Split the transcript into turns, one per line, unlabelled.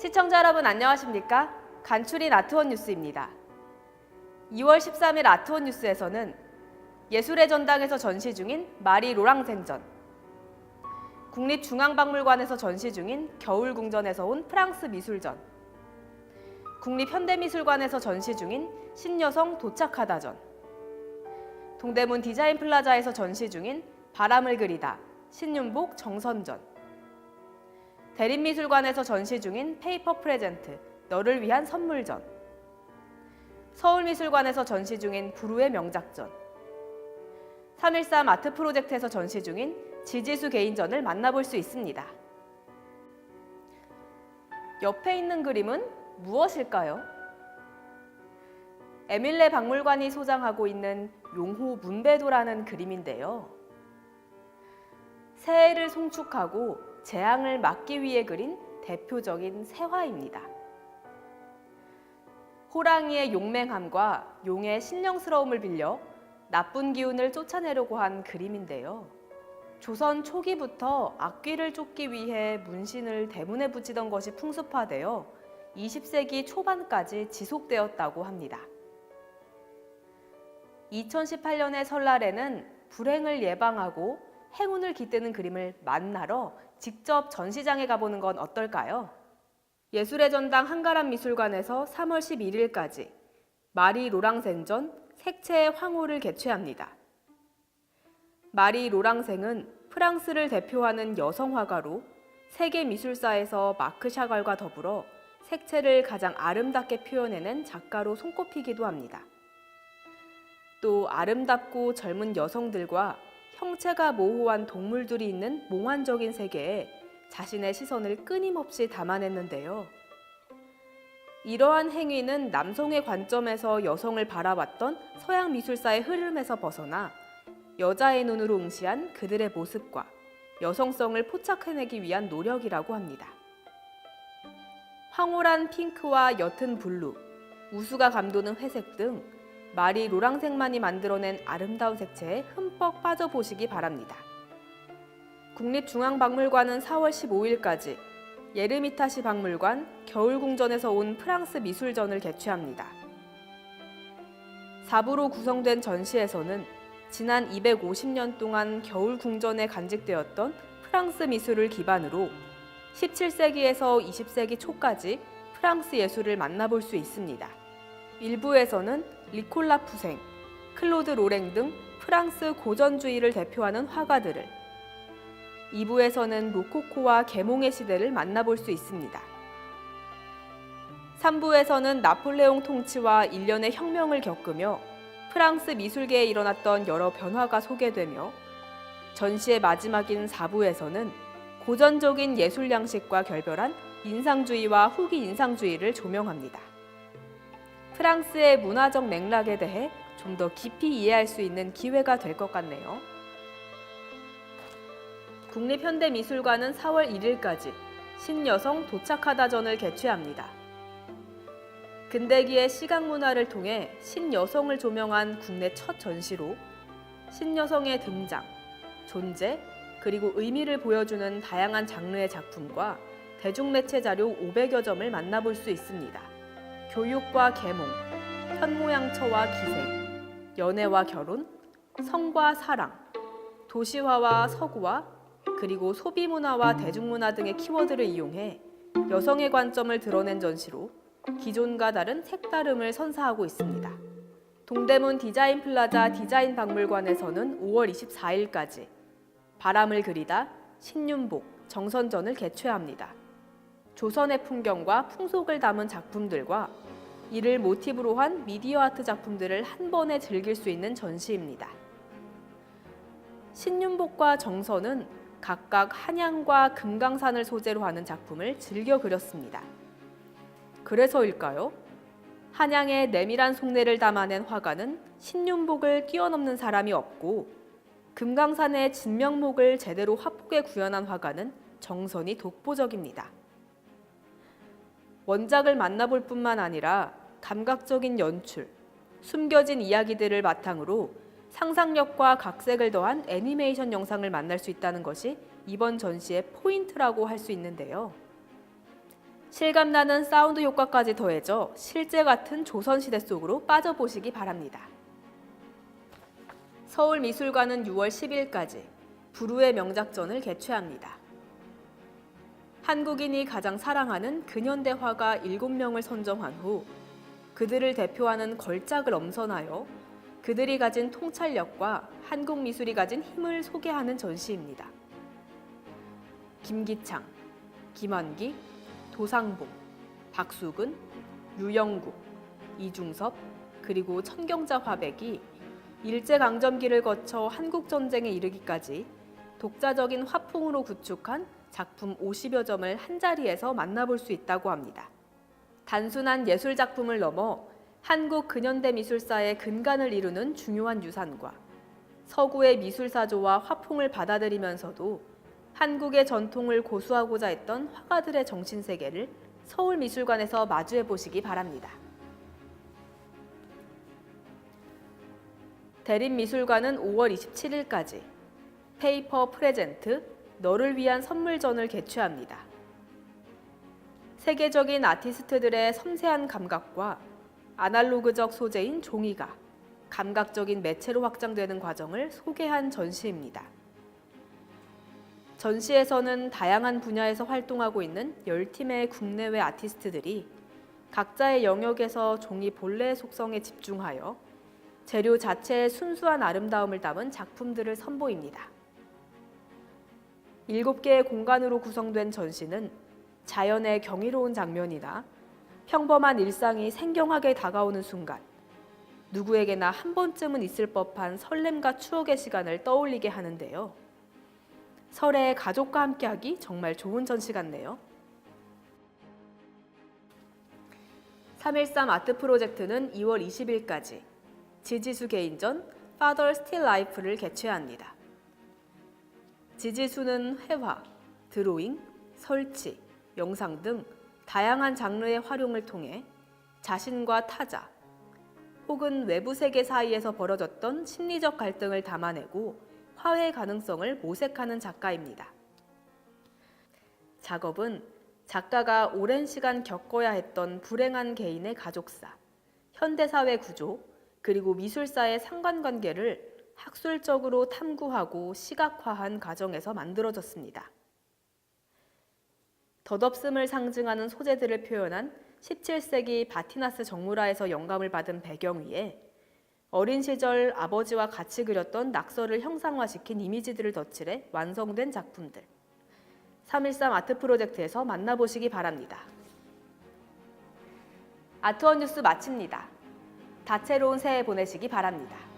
시청자 여러분 안녕하십니까? 간추린 아트원 뉴스입니다. 2월 13일 아트원 뉴스에서는 예술의 전당에서 전시 중인 마리 로랑생전, 국립중앙박물관에서 전시 중인 겨울궁전에서 온 프랑스 미술전, 국립현대미술관에서 전시 중인 신여성 도착하다전, 동대문 디자인플라자에서 전시 중인 바람을 그리다 신윤복 정선전, 대림미술관에서 전시 중인 페이퍼 프레젠트 너를 위한 선물전, 서울미술관에서 전시 중인 불후의 명작전, 3.13 아트 프로젝트에서 전시 중인 지지수 개인전을 만나볼 수 있습니다. 옆에 있는 그림은 무엇일까요? 에밀레 박물관이 소장하고 있는 용호 문배도라는 그림인데요. 새해를 송축하고 재앙을 막기 위해 그린 대표적인 세화입니다. 호랑이의 용맹함과 용의 신령스러움을 빌려 나쁜 기운을 쫓아내려고 한 그림인데요. 조선 초기부터 악귀를 쫓기 위해 문신을 대문에 붙이던 것이 풍습화되어 20세기 초반까지 지속되었다고 합니다. 2018년의 설날에는 불행을 예방하고 행운을 깃드는 그림을 만나러 직접 전시장에 가보는 건 어떨까요? 예술의 전당 한가람미술관에서 3월 11일까지 마리 로랑생전 색채의 황호를 개최합니다. 마리 로랑생은 프랑스를 대표하는 여성 화가로 세계 미술사에서 마크 샤갈과 더불어 색채를 가장 아름답게 표현해낸 작가로 손꼽히기도 합니다. 또 아름답고 젊은 여성들과 형체가 모호한 동물들이 있는 몽환적인 세계에 자신의 시선을 끊임없이 담아냈는데요. 이러한 행위는 남성의 관점에서 여성을 바라봤던 서양 미술사의 흐름에서 벗어나 여자의 눈으로 응시한 그들의 모습과 여성성을 포착해내기 위한 노력이라고 합니다. 황홀한 핑크와 옅은 블루, 우수가 감도는 회색 등 마리 로랑생만이 만들어낸 아름다운 색채에 흠뻑 빠져보시기 바랍니다. 국립중앙박물관은 4월 15일까지 예르미타시 박물관 겨울궁전에서 온 프랑스 미술전을 개최합니다. 4부로 구성된 전시에서는 지난 250년 동안 겨울궁전에 간직되었던 프랑스 미술을 기반으로 17세기에서 20세기 초까지 프랑스 예술을 만나볼 수 있습니다. 일부에서는 리콜라 푸생, 클로드 로랭 등 프랑스 고전주의를 대표하는 화가들을, 2부에서는 로코코와 계몽의 시대를 만나볼 수 있습니다. 3부에서는 나폴레옹 통치와 일련의 혁명을 겪으며 프랑스 미술계에 일어났던 여러 변화가 소개되며, 전시의 마지막인 4부에서는 고전적인 예술 양식과 결별한 인상주의와 후기 인상주의를 조명합니다. 프랑스의 문화적 맥락에 대해 좀 더 깊이 이해할 수 있는 기회가 될 것 같네요. 국립현대미술관은 4월 1일까지 신여성 도착하다전을 개최합니다. 근대기의 시각문화를 통해 신여성을 조명한 국내 첫 전시로 신여성의 등장, 존재, 그리고 의미를 보여주는 다양한 장르의 작품과 대중매체 자료 500여 점을 만나볼 수 있습니다. 교육과 계몽, 현모양처와 기생, 연애와 결혼, 성과 사랑, 도시화와 서구화, 그리고 소비문화와 대중문화 등의 키워드를 이용해 여성의 관점을 드러낸 전시로 기존과 다른 색다름을 선사하고 있습니다. 동대문 디자인플라자 디자인박물관에서는 5월 24일까지 바람을 그리다 신윤복 정선전을 개최합니다. 조선의 풍경과 풍속을 담은 작품들과 이를 모티브로 한 미디어 아트 작품들을 한 번에 즐길 수 있는 전시입니다. 신윤복과 정선은 각각 한양과 금강산을 소재로 하는 작품을 즐겨 그렸습니다. 그래서일까요? 한양의 내밀한 속내를 담아낸 화가는 신윤복을 뛰어넘는 사람이 없고, 금강산의 진명목을 제대로 화폭에 구현한 화가는 정선이 독보적입니다. 원작을 만나볼 뿐만 아니라 감각적인 연출, 숨겨진 이야기들을 바탕으로 상상력과 각색을 더한 애니메이션 영상을 만날 수 있다는 것이 이번 전시의 포인트라고 할 수 있는데요. 실감나는 사운드 효과까지 더해져 실제 같은 조선시대 속으로 빠져보시기 바랍니다. 서울미술관은 6월 10일까지 불후의 명작전을 개최합니다. 한국인이 가장 사랑하는 근현대 화가 7명을 선정한 후 그들을 대표하는 걸작을 엄선하여 그들이 가진 통찰력과 한국 미술이 가진 힘을 소개하는 전시입니다. 김기창, 김환기, 도상봉, 박수근, 유영국, 이중섭, 그리고 천경자 화백이 일제강점기를 거쳐 한국전쟁에 이르기까지 독자적인 화풍으로 구축한 작품 50여 점을 한자리에서 만나볼 수 있다고 합니다. 단순한 예술작품을 넘어 한국 근현대 미술사의 근간을 이루는 중요한 유산과 서구의 미술사조와 화풍을 받아들이면서도 한국의 전통을 고수하고자 했던 화가들의 정신세계를 서울미술관에서 마주해 보시기 바랍니다. 대림미술관은 5월 27일까지 페이퍼 프레젠트 너를 위한 선물전을 개최합니다. 세계적인 아티스트들의 섬세한 감각과 아날로그적 소재인 종이가 감각적인 매체로 확장되는 과정을 소개한 전시입니다. 전시에서는 다양한 분야에서 활동하고 있는 10팀의 국내외 아티스트들이 각자의 영역에서 종이 본래의 속성에 집중하여 재료 자체의 순수한 아름다움을 담은 작품들을 선보입니다. 7개의 공간으로 구성된 전시는 자연의 경이로운 장면이나 평범한 일상이 생경하게 다가오는 순간, 누구에게나 한 번쯤은 있을 법한 설렘과 추억의 시간을 떠올리게 하는데요. 설에 가족과 함께하기 정말 좋은 전시 같네요. 3.13 아트 프로젝트는 2월 20일까지 지지수 개인전 Father Still Life를 개최합니다. 지지수는 회화, 드로잉, 설치, 영상 등 다양한 장르의 활용을 통해 자신과 타자 혹은 외부 세계 사이에서 벌어졌던 심리적 갈등을 담아내고 화해 가능성을 모색하는 작가입니다. 작업은 작가가 오랜 시간 겪어야 했던 불행한 개인의 가족사, 현대사회 구조, 그리고 미술사의 상관관계를 학술적으로 탐구하고 시각화한 과정에서 만들어졌습니다. 덧없음을 상징하는 소재들을 표현한 17세기 바티나스 정무라에서 영감을 받은 배경 위에 어린 시절 아버지와 같이 그렸던 낙서를 형상화시킨 이미지들을 덧칠해 완성된 작품들. 3.13 아트 프로젝트에서 만나보시기 바랍니다. 아트원 뉴스 마칩니다. 다채로운 새해 보내시기 바랍니다.